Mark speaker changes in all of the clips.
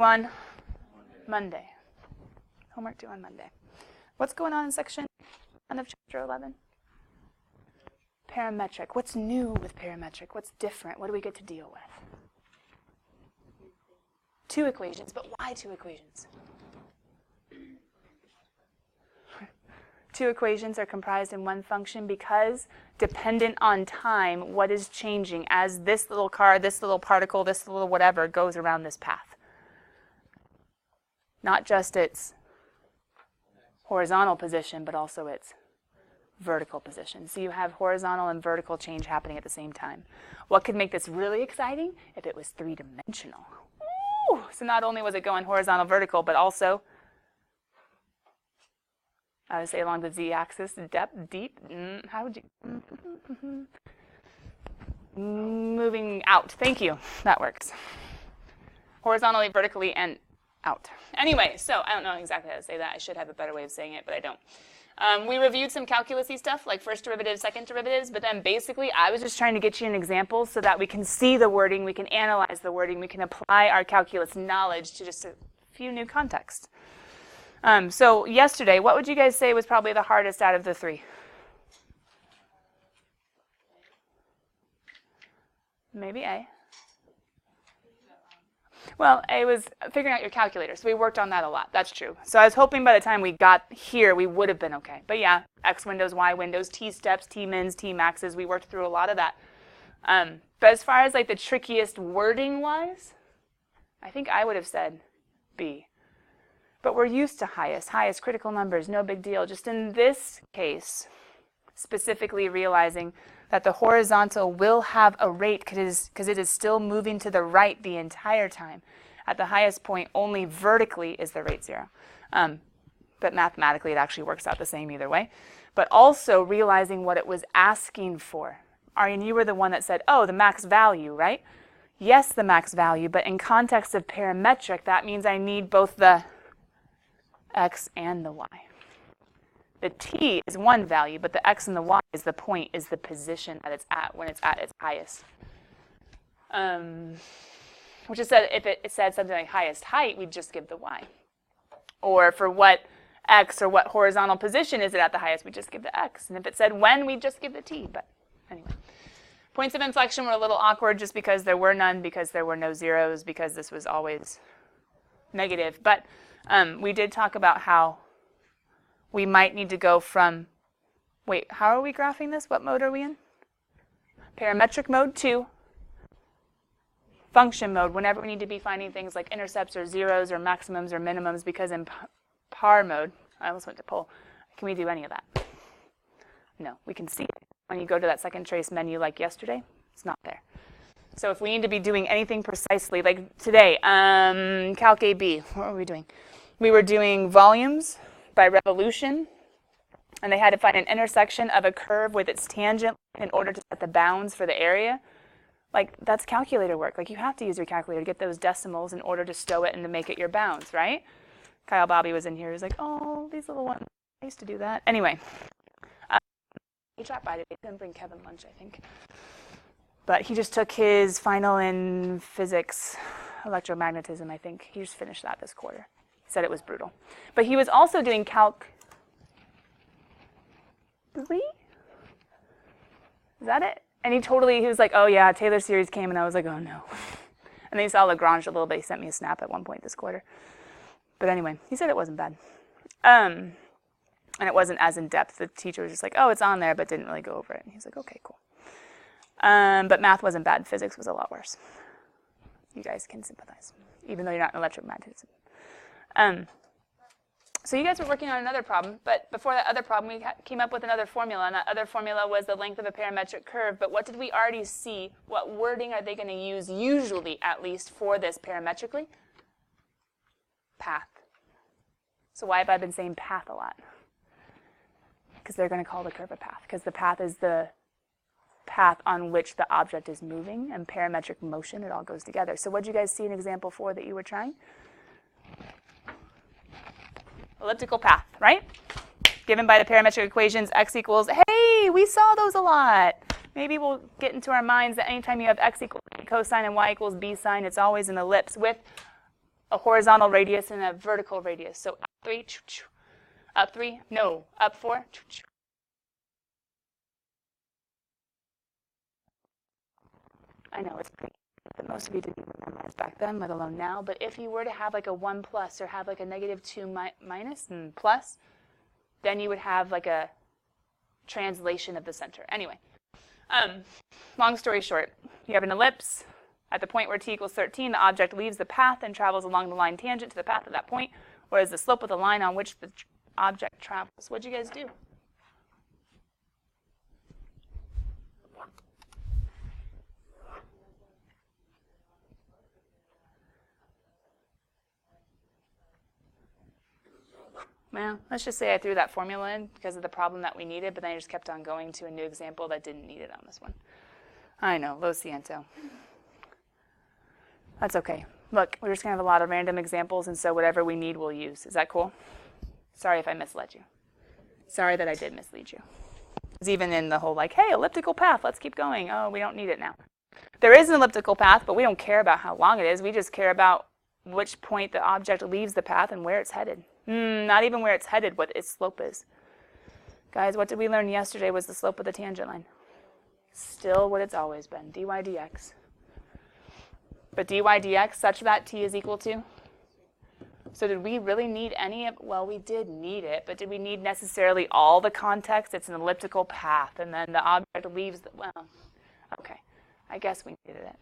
Speaker 1: on Monday. Homework due on Monday. What's going on in section 1 of chapter 11? Parametric. What's new with parametric? What's different? What do we get to deal with? 2 equations, but why 2 equations? 2 equations are comprised in one function because, dependent on time, what is changing as this little car, this little particle, this little whatever goes around this path. Not just its horizontal position, but also its vertical position. So you have horizontal and vertical change happening at the same time. What could make this really exciting? If it was 3-dimensional. Ooh! So not only was it going horizontal, vertical, but also, I would say along the z-axis, depth, deep, how would you, moving out. Thank you. That works. Horizontally, vertically, and out. Anyway, so I don't know exactly how to say that. I should have a better way of saying it, but I don't. We reviewed some calculus-y stuff, like first derivatives, second derivatives, but then basically I was just trying to get you an example so that we can see the wording, we can analyze the wording, we can apply our calculus knowledge to just a few new contexts. So yesterday, what would you guys say was probably the hardest out of the 3? Maybe A. Well, A was figuring out your calculator, so we worked on that a lot. That's true. So I was hoping by the time we got here, we would have been okay. But yeah, X windows, Y windows, T steps, T mins, T maxes, we worked through a lot of that. But as far as like the trickiest wording-wise, I think I would have said B. But we're used to highest critical numbers, no big deal. Just in this case, specifically realizing that the horizontal will have a rate because it is still moving to the right the entire time. At the highest point, only vertically is the rate 0. But mathematically, it actually works out the same either way. But also realizing what it was asking for. Aryan, you were the one that said, oh, the max value, right? Yes, the max value, but in context of parametric, that means I need both the x and the y. The t is one value, but the x and the y is the point, is the position that it's at when it's at its highest. Which is that if it said something like highest height, we'd just give the y. Or for what x or what horizontal position is it at the highest, we just give the x. And if it said when, we'd just give the t. But anyway. Points of inflection were a little awkward just because there were none, because there were no zeros, because this was always negative. But we did talk about how we might need to go from, wait, how are we graphing this? What mode are we in? Parametric mode to function mode, whenever we need to be finding things like intercepts or zeros or maximums or minimums, because in par mode, I almost went to pole, can we do any of that? No, we can see it. When you go to that second trace menu like yesterday, it's not there. So if we need to be doing anything precisely, like today, CalcAB, what were we doing? We were doing volumes by revolution, and they had to find an intersection of a curve with its tangent in order to set the bounds for the area. Like, that's calculator work. Like, you have to use your calculator to get those decimals in order to stow it and to make it your bounds, right? Kyle Bobby was in here. He was like, oh, these little ones. I used to do that. Anyway, he dropped by today. He didn't bring Kevin lunch, I think. But he just took his final in physics, electromagnetism, I think. He just finished that this quarter. Said it was brutal. But he was also doing Calc 3? Is that it? And he was like, oh yeah, Taylor series came, and I was like, oh no. And then he saw Lagrange a little bit. He sent me a snap at one point this quarter. But anyway, he said it wasn't bad. And it wasn't as in-depth. The teacher was just like, oh, it's on there, but didn't really go over it. And he's like, okay, cool. But math wasn't bad. Physics was a lot worse. You guys can sympathize, even though you're not in electromagnetism. So you guys were working on another problem, but before that other problem, we came up with another formula, and that other formula was the length of a parametric curve. But what did we already see? What wording are they going to use, usually at least, for this parametrically? Path. So why have I been saying path a lot? Because they're going to call the curve a path, because the path is the path on which the object is moving, and parametric motion, it all goes together. So what did you guys see an example for that you were trying? Elliptical path, right? Given by the parametric equations, x equals, hey, we saw those a lot. Maybe we'll get into our minds that anytime you have x equals a cosine and y equals b sine, it's always an ellipse with a horizontal radius and a vertical radius. So up 3, up 3, no, up 4. I know it's pretty, but most of you didn't even memorize back then, let alone now. But if you were to have like a 1 plus or have like a negative 2 minus and plus, then you would have like a translation of the center. Anyway, long story short, you have an ellipse. At the point where t equals 13, the object leaves the path and travels along the line tangent to the path at that point, whereas the slope of the line on which the object travels. What'd you guys do? Well, let's just say I threw that formula in because of the problem that we needed, but then I just kept on going to a new example that didn't need it on this one. I know, lo siento. That's okay. Look, we're just going to have a lot of random examples, and so whatever we need, we'll use. Is that cool? Sorry if I misled you. Sorry that I did mislead you. It's even in the whole like, hey, elliptical path, let's keep going. Oh, we don't need it now. There is an elliptical path, but we don't care about how long it is. We just care about which point the object leaves the path and where it's headed. Not even where it's headed, what its slope is. Guys, what did we learn yesterday was the slope of the tangent line? Still what it's always been, dy dx. But dy dx such that t is equal to? So did we really need any of, well, we did need it, but did we need necessarily all the context? It's an elliptical path, and then the object leaves the, well, okay, I guess we needed it.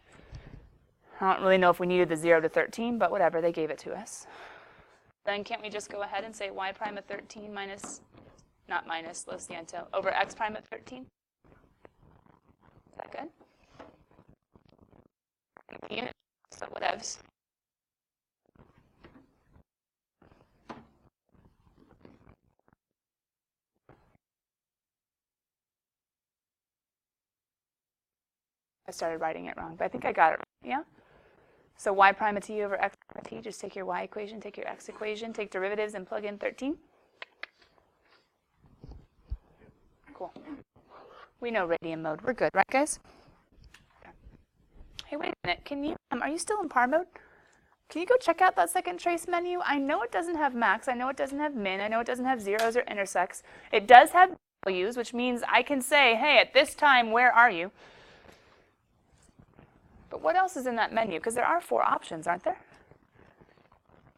Speaker 1: I don't really know if we needed the 0 to 13, but whatever, they gave it to us. Then can't we just go ahead and say y prime of 13 minus, not minus, lo siento, over x prime of 13? Is that good? Unit, so whatevs. I started writing it wrong, but I think I got it right. Yeah? So y prime of t over x prime of t, just take your y equation, take your x equation, take derivatives, and plug in 13. Cool. We know radian mode. We're good, right, guys? Okay. Hey, wait a minute. Can you, are you still in par mode? Can you go check out that second trace menu? I know it doesn't have max. I know it doesn't have min. I know it doesn't have zeros or intersects. It does have values, which means I can say, hey, at this time, where are you? But what else is in that menu? Because there are 4 options, aren't there?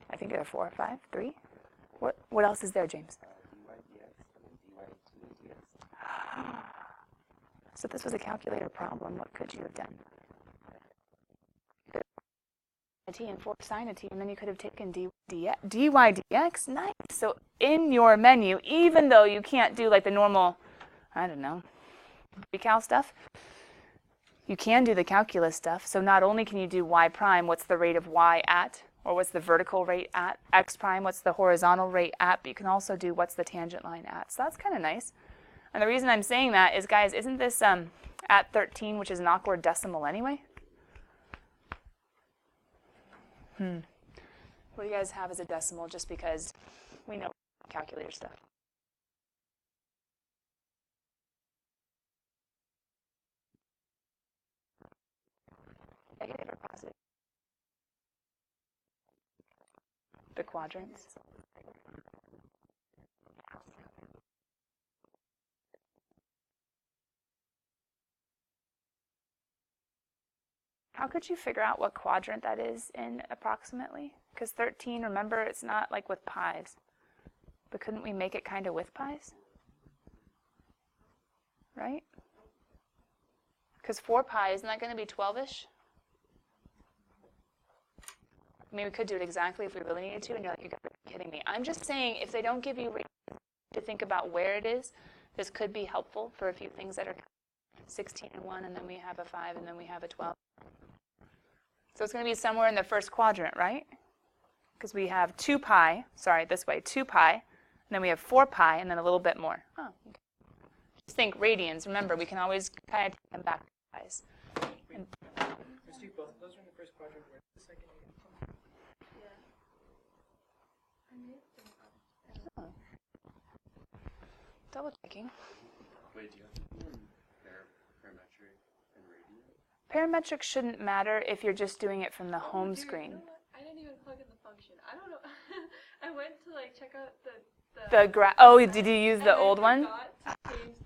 Speaker 1: I think there are 4 or 5, 3. What else is there, James? So this was a calculator problem. What could you have done? A t and 4 sine a t, and then you could have taken dy dx. Nice. So in your menu, even though you can't do like the normal, I don't know, recal stuff, you can do the calculus stuff. So not only can you do y prime, what's the rate of y at, or what's the vertical rate at, x prime, what's the horizontal rate at, but you can also do what's the tangent line at. So that's kind of nice. And the reason I'm saying that is, guys, isn't this at 13, which is an awkward decimal anyway? What do you guys have as a decimal, just because we know calculator stuff? Negative or positive? The quadrants. How could you figure out what quadrant that is in approximately? Because 13, remember, it's not like with pies. But couldn't we make it kind of with pies? Right? Because 4 pi, isn't that going to be 12-ish? I mean, we could do it exactly if we really needed to, and you're like, you're kidding me. I'm just saying, if they don't give you reasons to think about where it is, this could be helpful for a few things that are 16 and 1, and then we have a 5, and then we have a 12. So it's going to be somewhere in the first quadrant, right? Because we have 2 pi, sorry, this way, 2 pi, and then we have 4 pi, and then a little bit more. Oh, okay. Just think radians. Remember, we can always kind of take them back to pies.
Speaker 2: Wait, Christy, both of those are in the first quadrant. Where's the second?
Speaker 1: Oh. Double checking.
Speaker 3: Wait, do you have to do parametric and radian?
Speaker 1: Parametric shouldn't matter if you're just doing it from the home screen.
Speaker 4: You know what? I didn't even plug in the I don't know. I went to like check out
Speaker 1: Oh, did you use the
Speaker 4: and I
Speaker 1: old one?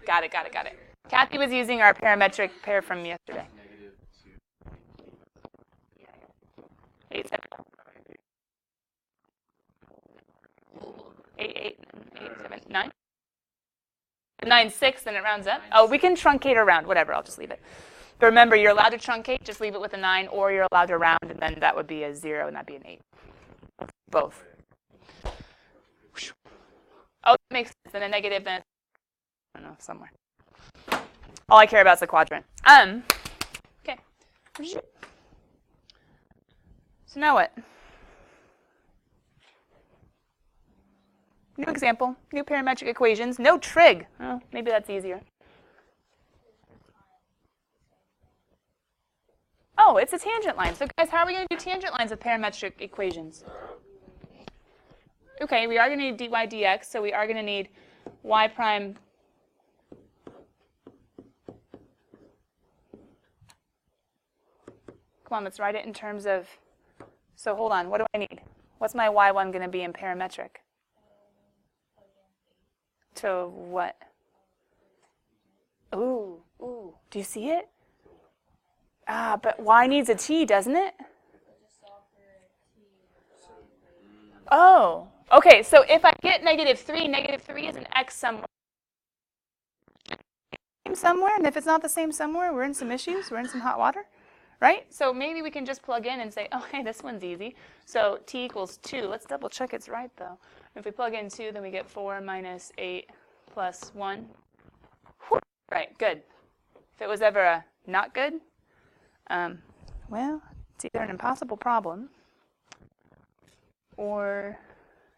Speaker 4: forgot to change the
Speaker 1: Got it. Kathy was using our parametric pair from yesterday.
Speaker 3: -2.
Speaker 1: 8, 7. 8, 7, 9. 9, 6, then it rounds up. Oh, we can truncate around. Whatever, I'll just leave it. But remember, you're allowed to truncate. Just leave it with a 9, or you're allowed to round, and then that would be a 0, and that'd be an 8. Both. Oh, that makes sense. Then a negative, then I don't know, somewhere. All I care about is the quadrant. Okay. So now what? New example, new parametric equations, no trig. Oh, maybe that's easier. Oh, it's a tangent line. So guys, how are we going to do tangent lines with parametric equations? Okay, we are going to need dy dx, so we are going to need y prime. Come on, let's write it in terms of, so hold on, what do I need? What's my y1 going to be in parametric? To what? Ooh, do you see it? But y needs a t, doesn't it? Oh, okay, so if I get -3 is an x somewhere. And if it's not the same somewhere, we're in some issues, we're in some hot water, right? So maybe we can just plug in and say, oh, hey, this one's easy. So t equals 2. Let's double check it's right, though. If we plug in 2, then we get 4 minus 8 plus 1. Whew. Right, good. If it was ever a not good, well, it's either an impossible problem or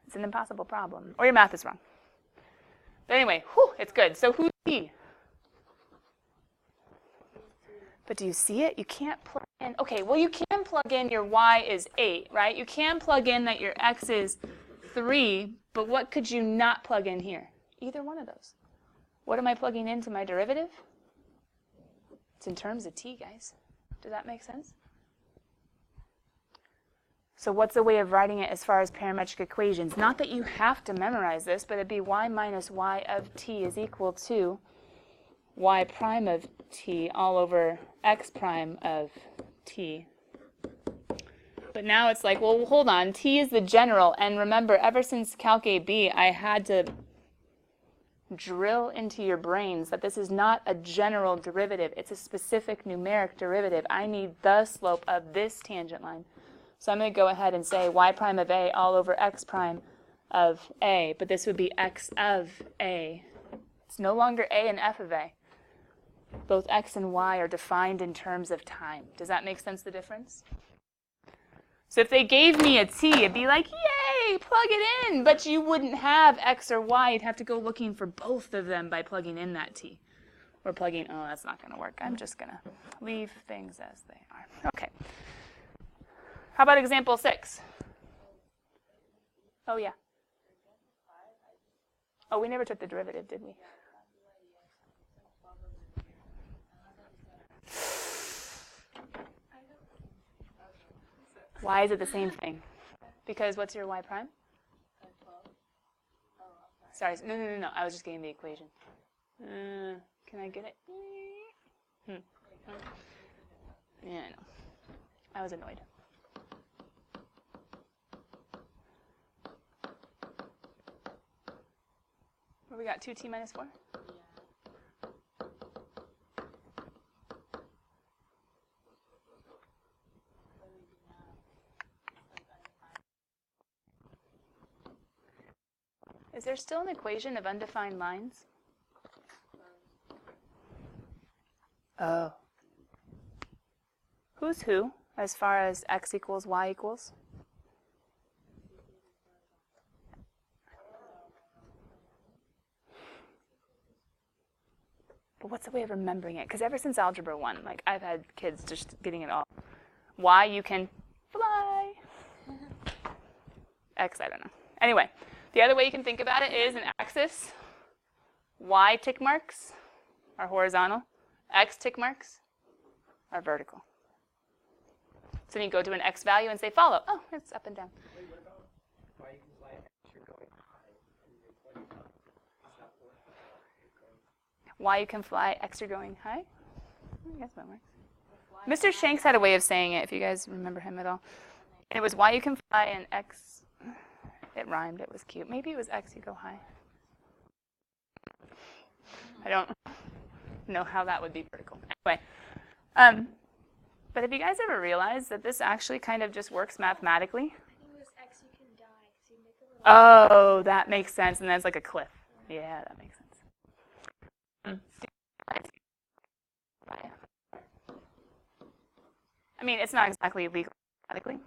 Speaker 1: it's an impossible problem, or your math is wrong. But anyway, whew, it's good. So who's t? But do you see it? You can't plug in. Okay, well, you can plug in your y is 8, right? You can plug in that your x is 3, but what could you not plug in here? Either one of those. What am I plugging into my derivative? It's in terms of t, guys. Does that make sense? So what's the way of writing it as far as parametric equations? Not that you have to memorize this, but it'd be y minus y of t is equal to y prime of t all over x prime of t. But now it's like, well, hold on. T is the general. And remember, ever since CalcB, I had to drill into your brains that this is not a general derivative. It's a specific numeric derivative. I need the slope of this tangent line. So I'm going to go ahead and say y prime of a all over x prime of a. But this would be x of a. It's no longer a and f of a. Both x and y are defined in terms of time. Does that make sense, the difference? So if they gave me a t, it'd be like, yay, plug it in. But you wouldn't have x or y. You'd have to go looking for both of them by plugging in that t. Or plugging, oh, that's not going to work. I'm just going to leave things as they are. Okay. How about example 6? Oh, yeah. Oh, we never took the derivative, did we? Why is it the same thing? Because what's your y prime? Sorry, no. I was just getting the equation. Can I get it? Yeah, I know. I was annoyed. Where we got 2t minus 4? Is there still an equation of undefined lines? Oh. Who's who as far as x equals y equals? But what's the way of remembering it? Because ever since Algebra 1, like I've had kids just getting it all. Y, you can fly. X, I don't know. Anyway, the other way you can think about it is an axis. Y tick marks are horizontal. X tick marks are vertical. So then you go to an x value and say follow. Oh, it's up and down.
Speaker 2: Why you can fly X, you're going high, and you're pointing up. Is that what you're going?
Speaker 1: Why you can fly X, you're going high? I guess that works. Mr. Shanks had a way of saying it, if you guys remember him at all. And it was why you can fly and X. It rhymed. It was cute. Maybe it was X, you go high. I don't know how that would be vertical. Anyway, but have you guys ever realized that this actually kind of just works mathematically?
Speaker 4: I think it was X, you can die. So you make a little
Speaker 1: Oh, that makes sense. And then it's like a cliff. Yeah, that makes sense. I mean, it's not exactly legal mathematically.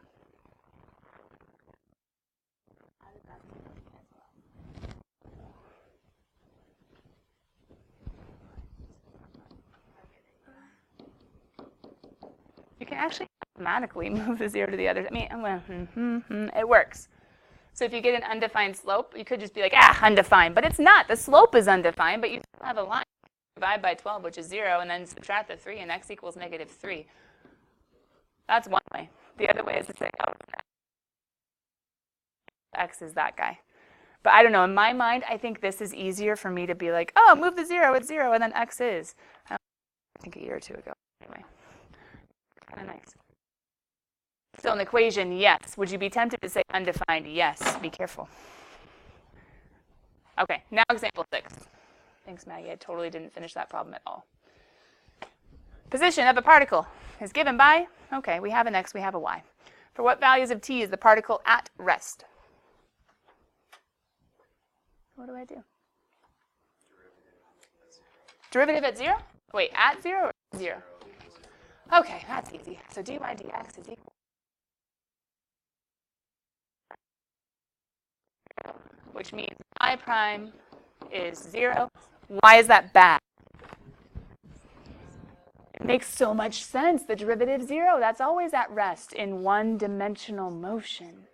Speaker 1: You can actually mathematically move the 0 to the other. I mean, it works. So if you get an undefined slope, you could just be like, undefined. But it's not. The slope is undefined, but you still have a line. Divide by 12, which is 0, and then subtract the 3, and x equals -3. That's one way. The other way is to say, oh, x is that guy. But I don't know. In my mind, I think this is easier for me to be like, oh, move the 0, it's 0, and then x is. I think a year or two ago. Anyway, kind of nice. Still an equation, yes. Would you be tempted to say undefined? Yes. Be careful. Okay, now example 6. Thanks, Maggie. I totally didn't finish that problem at all. Position of a particle is given by, okay, we have an x, we have a y. For what values of t is the particle at rest? What do I do? Derivative at 0? Wait, at 0 or 0? Okay, that's easy. So dy dx is equal. Which means y prime is 0. Why is that bad? It makes so much sense. The derivative 0, that's always at rest in one-dimensional motion.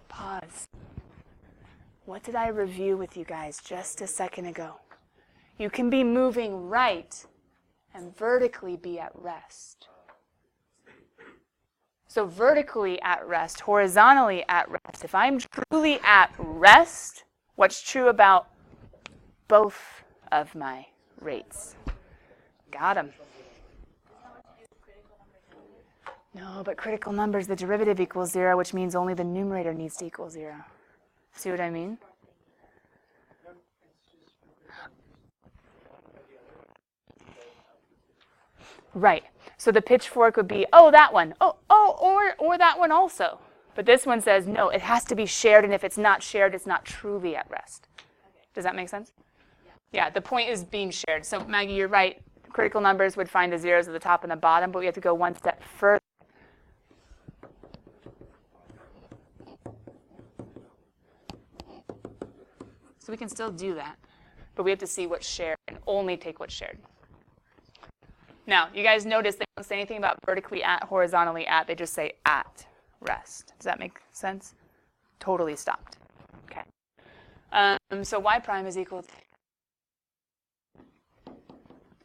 Speaker 1: Pause. What did I review with you guys just a second ago? You can be moving right and vertically be at rest. So vertically at rest, horizontally at rest. If I'm truly at rest, what's true about both of my rates? Got them. No, but critical numbers, the derivative equals 0, which means only the numerator needs to equal 0. See what I mean? Right. So the pitchfork would be, oh, that one. Or that one also. But this one says, no, it has to be shared, and if it's not shared, it's not truly at rest. Does that make sense? Yeah, the point is being shared. So Maggie, you're right. Critical numbers would find the zeros at the top and the bottom, but we have to go one step further. So we can still do that, but we have to see what's shared and only take what's shared. Now, you guys notice they don't say anything about vertically at, horizontally at. They just say at rest. Does that make sense? Totally stopped. Okay. So y prime is equal to...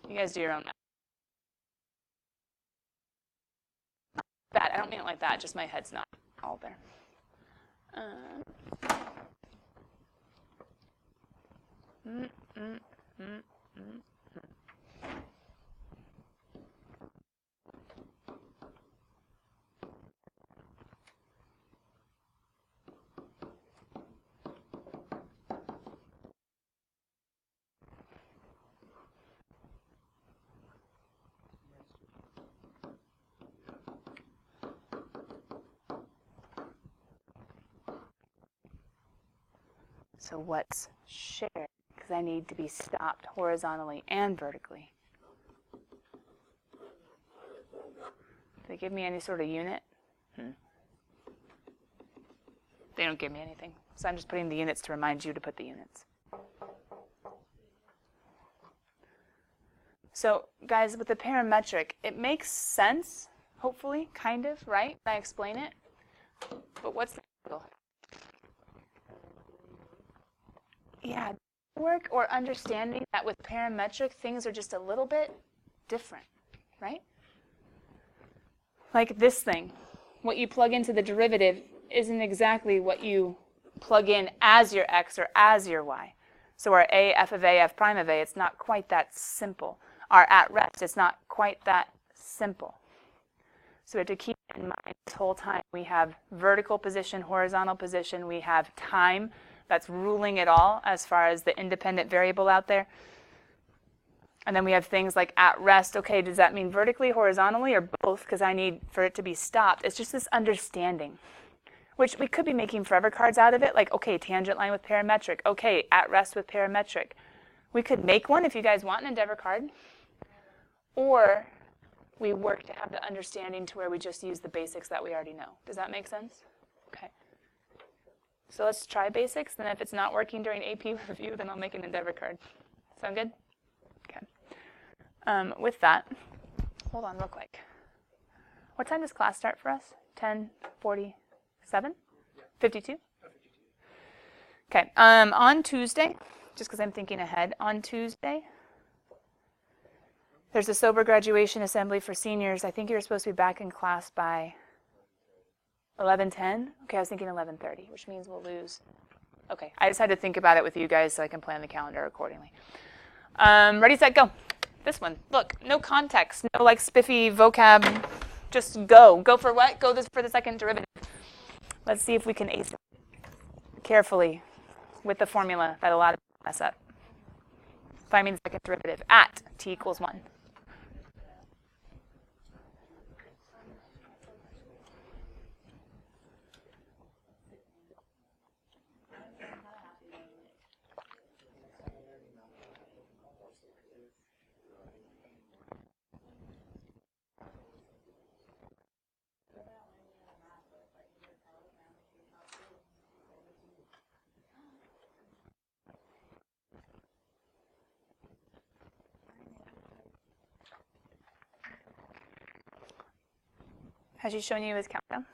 Speaker 1: You guys do your own math. Bad. I don't mean it like that. Just my head's not all there. So what's shared? Because I need to be stopped horizontally and vertically. Do they give me any sort of unit? They don't give me anything. So I'm just putting the units to remind you to put the units. So guys, with the parametric, it makes sense, hopefully, kind of, right? When I explain it. But what's the angle? Yeah, work or understanding that with parametric, things are just a little bit different, right? Like this thing. what you plug into the derivative isn't exactly what you plug in as your x or as your y. So our a, f of a, f prime of a, it's not quite that simple. Our at rest, it's not quite that simple. So we have to keep in mind this whole time. We have vertical position, horizontal position. We have time that's ruling it all as far as the independent variable out there. And then we have things like at rest. Okay, does that mean vertically, horizontally, or both? Because I need for it to be stopped. It's just this understanding, which we could be making forever cards out of it. Like, okay, tangent line with parametric. Okay, at rest with parametric. We could make one if you guys want an endeavor card. Or we work to have the understanding to where we just use the basics that we already know. Does that make sense? Okay. So let's try basics. Then if it's not working during AP review, then I'll make an endeavor card. Sound good? Okay. With that, hold on real quick. What time does class start for us? 10:47? 52? Okay. On Tuesday, just because I'm thinking ahead, on Tuesday, there's a sober graduation assembly for seniors. I think you're supposed to be back in class by 11:10. Okay, I was thinking 11:30, which means we'll lose. Okay, I just had to think about it with you guys so I can plan the calendar accordingly. Ready, set, go. This one. Look, no context, no like spiffy vocab. Just go. Go for what? Go for the second derivative. Let's see if we can ace it carefully with the formula that a lot of people mess up. Finding the second derivative at t equals 1. Has she shown you his countdown?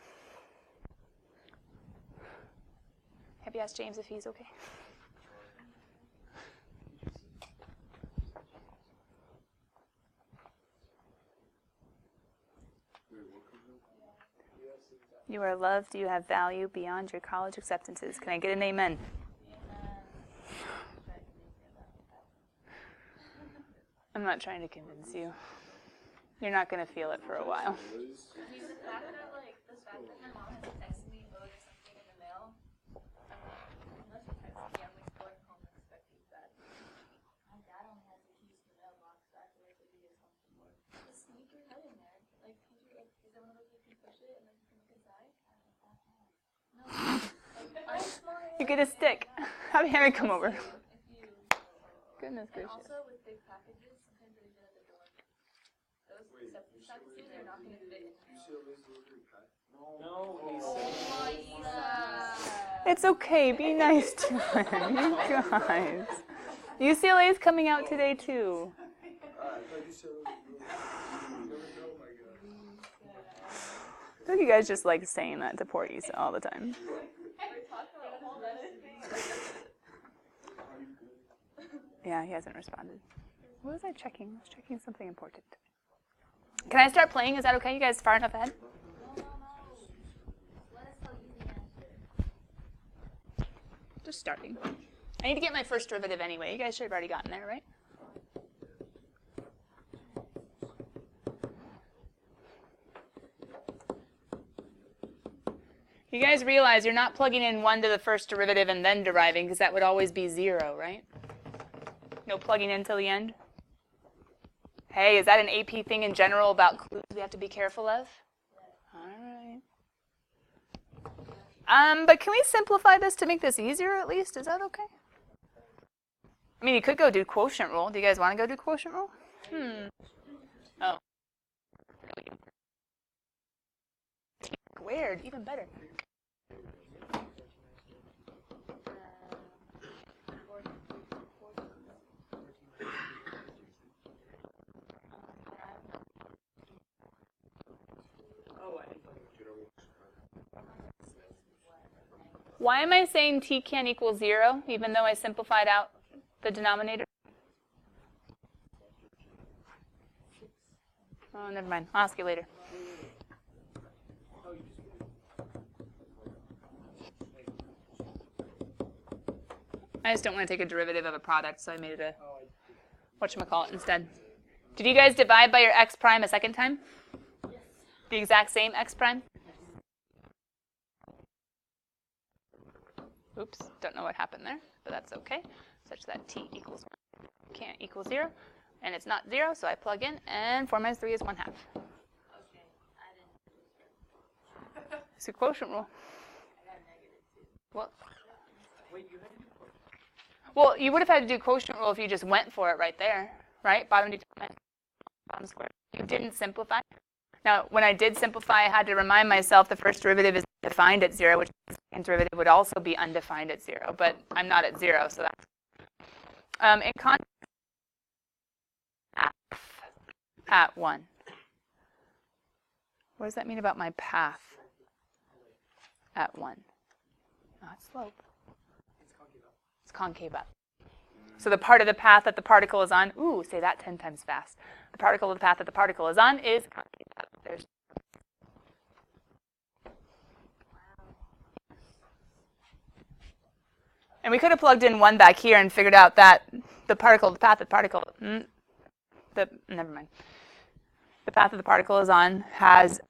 Speaker 1: Have you asked James if he's okay? You are loved. You have value beyond your college acceptances. Can I get an amen? I'm not trying to convince you. You're not going to feel it for a while.
Speaker 5: I mean, the fact that my mom has texted me or something in the mail, unless she texts me, I'm like going home expecting that. My dad only has the keys to the mailbox, so I feel like it'd be his home more. Just sneak your head in there. Like, is there one of those you can push it and then you can look inside? No.
Speaker 1: You get a stick. Have Hannah come over. Goodness gracious.
Speaker 5: And also with big packages, sometimes they're even at the door. Those acceptance packages are not going to fit in there.
Speaker 1: It's okay. Be nice to him. You guys. UCLA is coming out today, too. I think you guys just like saying that to poor Issa all the time. Yeah, he hasn't responded. What was I checking? I was checking something important. Can I start playing? Is that okay? You guys far enough ahead?
Speaker 5: No. Let us tell you the answer.
Speaker 1: Just starting. I need to get my first derivative anyway. You guys should have already gotten there, right? You guys realize you're not plugging in 1 to the first derivative and then deriving, because that would always be 0, right? No plugging in till the end? Hey, is that an AP thing in general about clues we have to be careful of? All right. But can we simplify this to make this easier at least? Is that okay? I mean, you could go do quotient rule. Do you guys want to go do quotient rule? Oh. Squared, even better. Why am I saying t can't equal 0, even though I simplified out the denominator? Oh, never mind. I'll ask you later. I just don't want to take a derivative of a product, so I made it a whatchamacallit instead. Did you guys divide by your x prime a second time?
Speaker 5: Yes.
Speaker 1: The exact same x prime? Oops, don't know what happened there, but that's okay. Such that t equals 1 can't equal 0, and it's not 0, so I plug in, and 4 minus 3 is 1/2.
Speaker 5: Okay, I didn't.
Speaker 1: It's a quotient rule.
Speaker 5: I got -2.
Speaker 1: Well,
Speaker 2: Wait, you had to do quotient.
Speaker 1: well, you would have had to do quotient rule if you just went for it right there, right? Bottom determinant, bottom square. You didn't simplify. Now, when I did simplify, I had to remind myself the first derivative is defined at 0, which means the second derivative would also be undefined at 0, but I'm not at 0, so that's in context at 1. What does that mean about my path at 1? Not slope. It's concave up. So the part of the path that the particle is on, ooh, say that 10 times fast. The particle of the path that the particle is on is concave up. There's and we could have plugged in 1 back here and figured out that the particle, the path of the particle, never mind. The path that the particle is on has,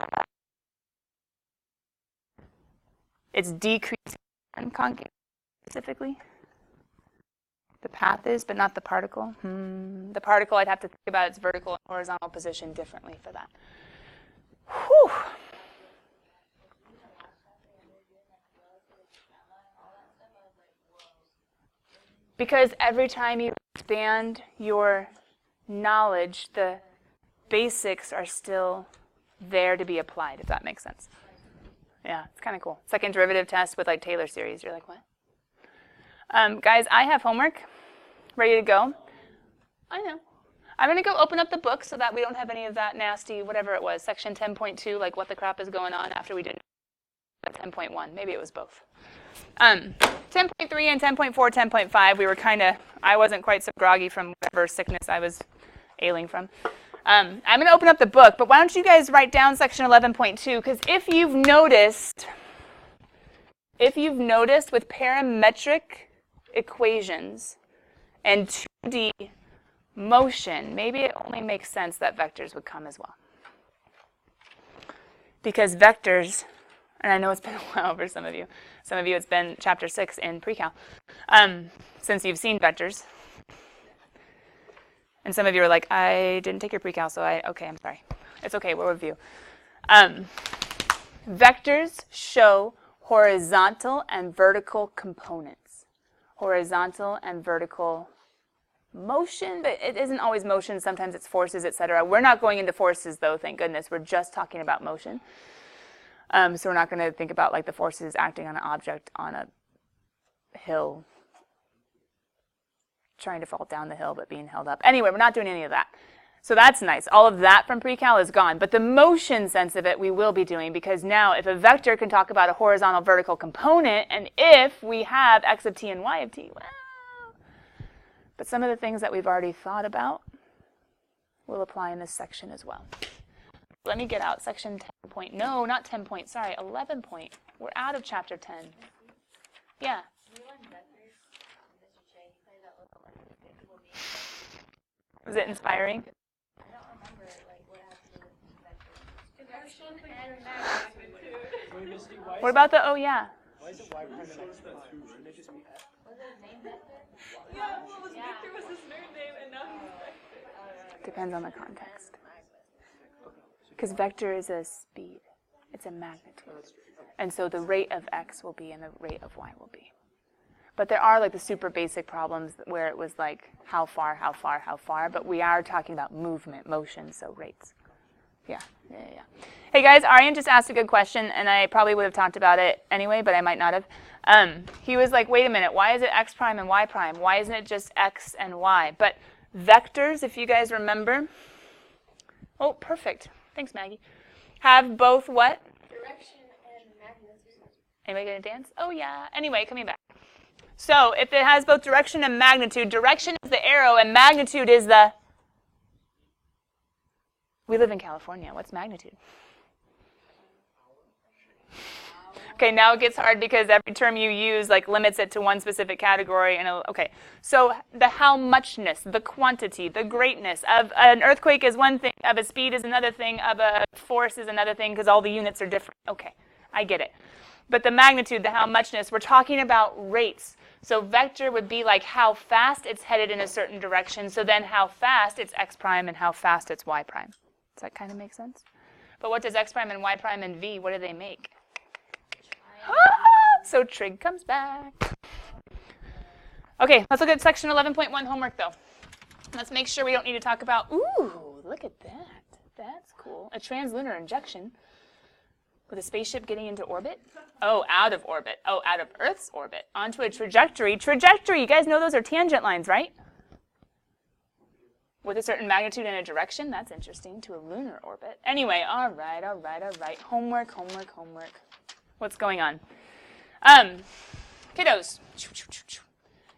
Speaker 1: it's decreasing in concave specifically. The path is, but not the particle. The particle, I'd have to think about its vertical and horizontal position differently for that. Whew. Because every time you expand your knowledge, the basics are still there to be applied, if that makes sense. Yeah, it's kind of cool. Second derivative test with like Taylor series. You're like, what? Guys, I have homework ready to go. I know. I'm going to go open up the book so that we don't have any of that nasty, whatever it was, section 10.2, like what the crap is going on after we did 10.1. Maybe it was both. 10.3 and 10.4, 10.5, we were kind of, I wasn't quite so groggy from whatever sickness I was ailing from. I'm going to open up the book, but why don't you guys write down section 11.2, because if you've noticed with parametric equations and 2D motion, maybe it only makes sense that vectors would come as well. Because vectors, and I know it's been a while for some of you it's been chapter 6 in pre-cal, since you've seen vectors. And some of you are like, I didn't take your pre-cal, so okay, I'm sorry. It's okay, we'll review. Vectors show horizontal and vertical components. Horizontal and vertical motion, but it isn't always motion. Sometimes it's forces, etc. We're not going into forces, though, thank goodness. We're just talking about motion. So we're not going to think about like the forces acting on an object on a hill, trying to fall down the hill but being held up. Anyway, we're not doing any of that. So that's nice. All of that from pre-cal is gone. But the motion sense of it we will be doing, because now if a vector can talk about a horizontal vertical component, and if we have x of t and y of t, well, but some of the things that we've already thought about will apply in this section as well. Let me get out section 10 point. No, not 10 point. Sorry, 11 point. We're out of chapter 10. Yeah. Was it inspiring?
Speaker 5: I don't remember like what has to do with vectors.
Speaker 2: Wait, Misty, why
Speaker 1: What about the, oh yeah.
Speaker 2: why is it y prime and x prime? Shouldn't it just be f?
Speaker 5: Was it his name vector?
Speaker 6: Yeah, well, Victor was his nerd name, and now he's Vector.
Speaker 1: Depends on the context. Because vector is a speed. It's a magnitude. And so the rate of x will be and the rate of y will be. But there are like the super basic problems where it was like how far, how far, how far. But we are talking about movement, motion, so rates. Yeah. Hey guys, Aryan just asked a good question, and I probably would have talked about it anyway, but I might not have. He was like, wait a minute, why is it x prime and y prime? Why isn't it just x and y? But vectors, if you guys remember, oh, perfect. Thanks, Maggie. Have both what?
Speaker 4: Direction and magnitude.
Speaker 1: Anybody gonna dance? Oh yeah. Anyway, coming back. So if it has both direction and magnitude, direction is the arrow and magnitude is the... We live in California. What's magnitude? Okay, now it gets hard because every term you use like limits it to one specific category. And okay, so the how muchness, the quantity, the greatness of an earthquake is one thing, of a speed is another thing, of a force is another thing, because all the units are different. Okay, I get it. But the magnitude, the how muchness, we're talking about rates. So vector would be like how fast it's headed in a certain direction. So then how fast it's x prime and how fast it's y prime. Does that kind of make sense? But what does x prime and y prime and v, what do they make? So trig comes back. Okay, let's look at section 11.1 homework though. Let's make sure we don't need to talk about, ooh, look at that. That's cool. A translunar injection with a spaceship getting into orbit. Oh, out of orbit. Oh, out of Earth's orbit. Onto a trajectory. Trajectory, you guys know those are tangent lines, right? With a certain magnitude and a direction. That's interesting. To a lunar orbit. Anyway, all right. Homework. What's going on? Kiddos,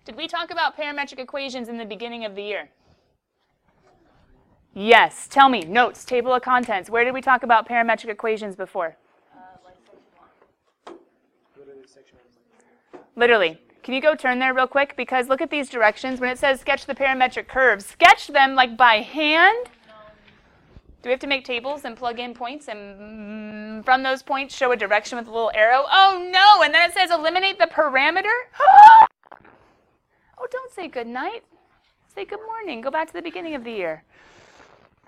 Speaker 1: did we talk about parametric equations in the beginning of the year? Yes. Tell me. Notes, table of contents. Where did we talk about parametric equations before? Literally. Can you go turn there real quick? Because look at these directions. When it says sketch the parametric curves, sketch them like by hand. Do we have to make tables and plug in points and from those points show a direction with a little arrow? Oh no, and then it says eliminate the parameter? Oh, don't say good night. Say good morning. Go back to the beginning of the year.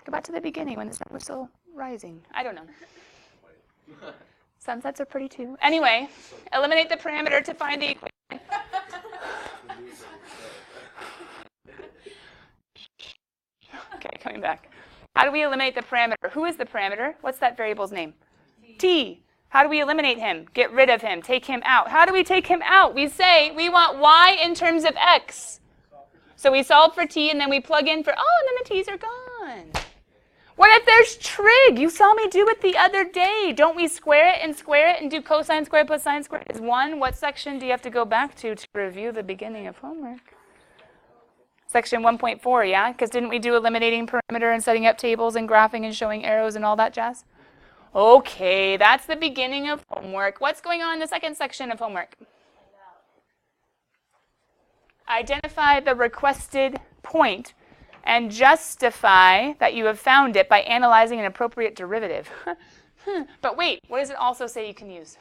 Speaker 1: Go back to the beginning when the sun was still rising. I don't know. Sunsets are pretty too. Anyway, eliminate the parameter to find the equation. Okay, coming back. How do we eliminate the parameter? Who is the parameter? What's that variable's name? T. How do we eliminate him? Get rid of him. Take him out. How do we take him out? We say we want y in terms of x. So we solve for t, and then we plug in for, oh, and then the t's are gone. What if there's trig? You saw me do it the other day. Don't we square it and do cosine squared plus sine squared is 1? What section do you have to go back to review the beginning of homework? Section 1.4, yeah? Because didn't we do eliminating parameter and setting up tables and graphing and showing arrows and all that jazz? Okay, that's the beginning of homework. What's going on in the second section of homework? Identify the requested point and justify that you have found it by analyzing an appropriate derivative. But wait, what does it also say you can use?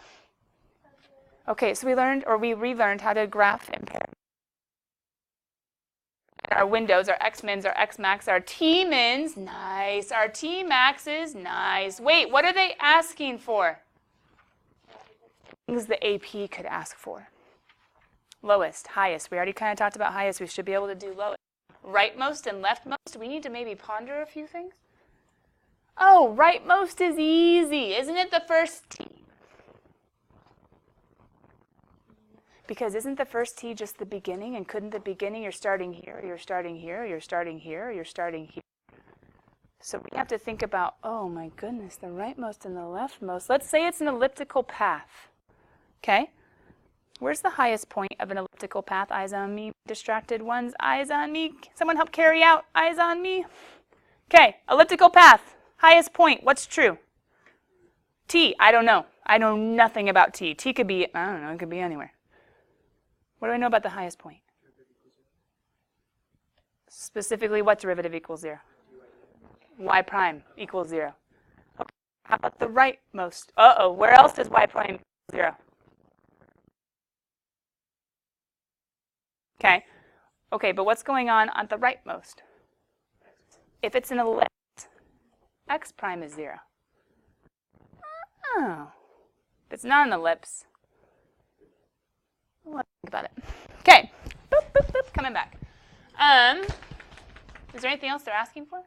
Speaker 1: Okay, so we relearned how to graph and pair. Our windows, our x-mins, our x-max, our t-mins, nice. Our t-maxes, nice. Wait, what are they asking for? Things the AP could ask for. Lowest, highest. We already kind of talked about highest. We should be able to do lowest. Rightmost and leftmost, we need to maybe ponder a few things. Oh, rightmost is easy. Isn't it the first t? Because isn't the first t just the beginning? And couldn't the beginning, you're starting here, you're starting here, you're starting here, you're starting here. So we have to think about, oh my goodness, the rightmost and the leftmost. Let's say it's an elliptical path. Okay? Where's the highest point of an elliptical path? Eyes on me. Distracted ones. Eyes on me. Someone help carry out. Eyes on me. Okay, elliptical path. Highest point. What's true? T. I don't know. I know nothing about T. T could be, I don't know, it could be anywhere. What do I know about the highest point? Specifically, what derivative equals 0? Y prime equals 0. Okay. How about the rightmost? Uh-oh, where else does y prime equal 0? Okay. Okay, but what's going on the rightmost? If it's an ellipse, x prime is 0. Oh. If it's not an ellipse, let's think about it. Okay. Boop, boop, boop. Coming back. Is there anything else they're asking for?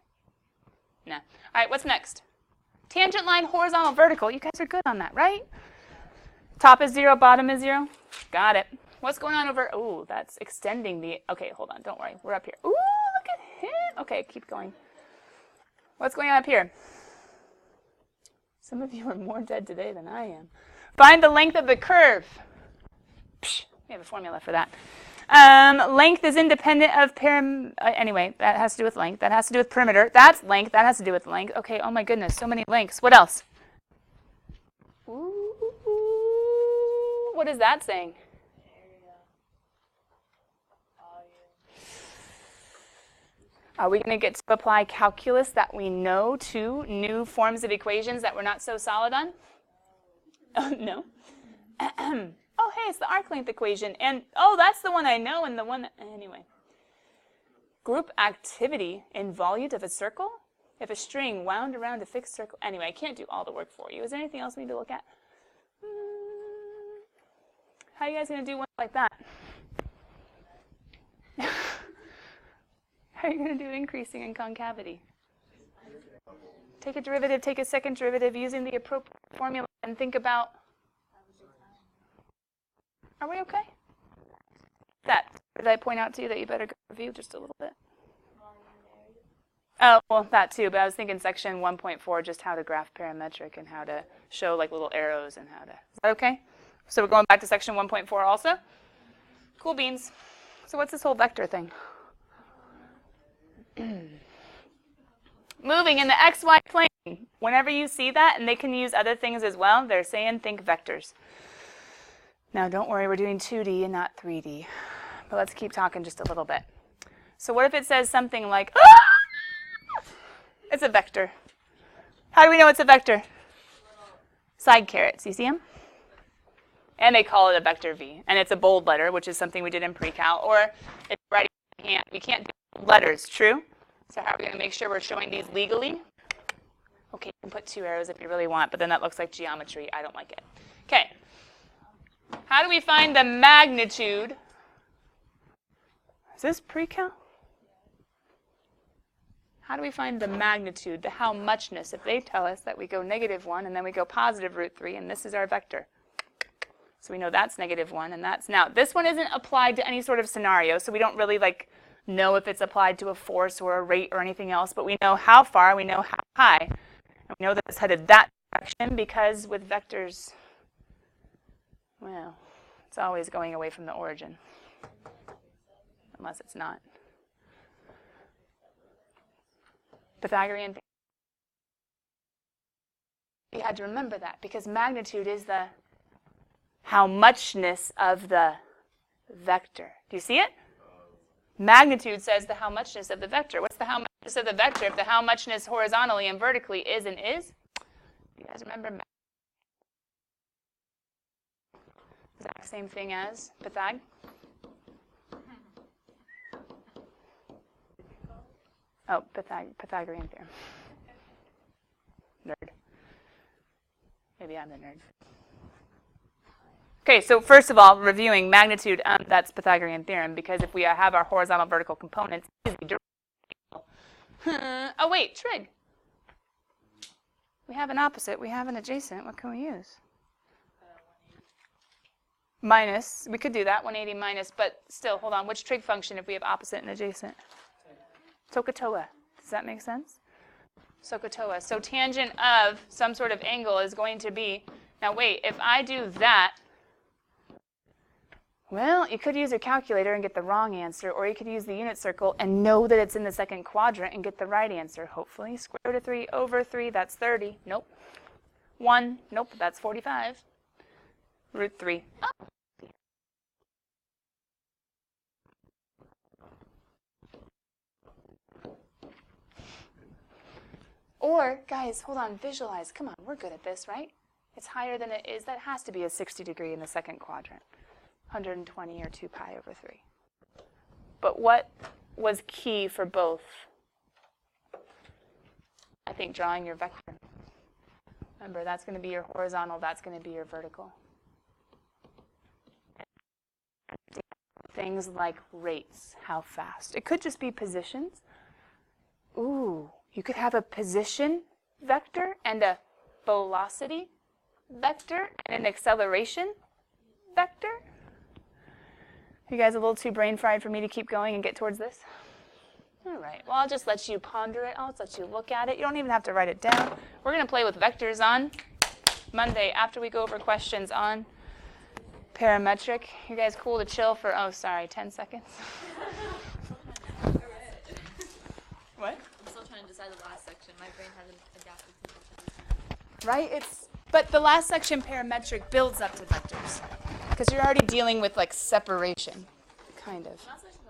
Speaker 1: No. All right, what's next? Tangent line, horizontal, vertical. You guys are good on that, right? Top is 0, bottom is 0. Got it. What's going on over? Oh, that's extending the. Okay, hold on. Don't worry. We're up here. Ooh, look at him. Okay, keep going. What's going on up here? Some of you are more dead today than I am. Find the length of the curve. Psh, we have a formula for that. Length is independent of anyway, that has to do with length. That has to do with perimeter. That's length. That has to do with length. Okay, oh my goodness, so many lengths. What else? Ooh, what is that saying? Are we going to get to apply calculus that we know to new forms of equations that we're not so solid on? Oh, no. Oh, hey, it's the arc length equation. And, oh, that's the one I know and the one that, anyway. Group activity involute of a circle? If a string wound around a fixed circle. Anyway, I can't do all the work for you. Is there anything else we need to look at? How are you guys going to do one like that? How are you going to do increasing in concavity? Take a derivative, take a second derivative using the appropriate formula and think about, are we okay? Did I point out to you that you better go review just a little bit? Oh, well, that too, but I was thinking section 1.4, just how to graph parametric and how to show like little arrows and how to, is that okay? So we're going back to section 1.4 also? Cool beans. So what's this whole vector thing? Moving in the xy plane. Whenever you see that, and they can use other things as well, they're saying think vectors. Now don't worry, we're doing 2D and not 3D. But let's keep talking just a little bit. So what if it says something like, ah! It's a vector. How do we know it's a vector? Side carrots, you see them? And they call it a vector V. And it's a bold letter, which is something we did in pre-cal. Or if you're writing by hand, we can't do letters, true? So how are we going to make sure we're showing these legally? Okay, you can put 2 arrows if you really want, but then that looks like geometry. I don't like it. Okay. How do we find the magnitude? Is this pre-cal? How do we find the magnitude, the how muchness, if they tell us that we go -1 and then we go positive root 3, and this is our vector? So we know that's -1, and that's, now this one isn't applied to any sort of scenario, so we don't really like know if it's applied to a force or a rate or anything else, but we know how far, we know how high, and we know that it's headed that direction because with vectors, well, it's always going away from the origin, unless it's not. Pythagorean, you had to remember that because magnitude is the how muchness of the vector. Do you see it? Magnitude says the how muchness of the vector. What's the how muchness of the vector if the how muchness horizontally and vertically is and is? You guys remember? Exact same thing as Pythag. Oh, Pythagorean theorem. Nerd. Maybe I'm the nerd. Okay, so first of all, reviewing magnitude, that's Pythagorean theorem, because if we have our horizontal vertical components, easily oh wait, trig. We have an opposite, we have an adjacent, what can we use? Minus, we could do that, 180 minus, but still, hold on, which trig function if we have opposite and adjacent? SOHCAHTOA, does that make sense? SOHCAHTOA, so tangent of some sort of angle is going to be, now wait, if I do that, well, you could use a calculator and get the wrong answer, or you could use the unit circle and know that it's in the second quadrant and get the right answer, hopefully. Square root of 3 over 3, that's 30. Nope. 1, nope, that's 45. Root 3. Oh. Or, guys, hold on, visualize. Come on, we're good at this, right? It's higher than it is. That has to be a 60 degree in the second quadrant. 120 or 2 pi over 3. But what was key for both? I think drawing your vector. Remember, that's going to be your horizontal, that's going to be your vertical. Things like rates, how fast. It could just be positions. Ooh, you could have a position vector and a velocity vector and an acceleration vector. You guys a little too brain fried for me to keep going and get towards this? All right, well, I'll just let you ponder it. I'll just let you look at it. You don't even have to write it down. We're going to play with vectors on Monday after we go over questions on parametric. You guys cool to chill for, 10 seconds? What?
Speaker 5: I'm still trying to decide the last section. My brain hasn't adapted to it.
Speaker 1: Right? But the last section, parametric, builds up to vectors. Because you're already dealing with like separation, kind of.
Speaker 5: Not so much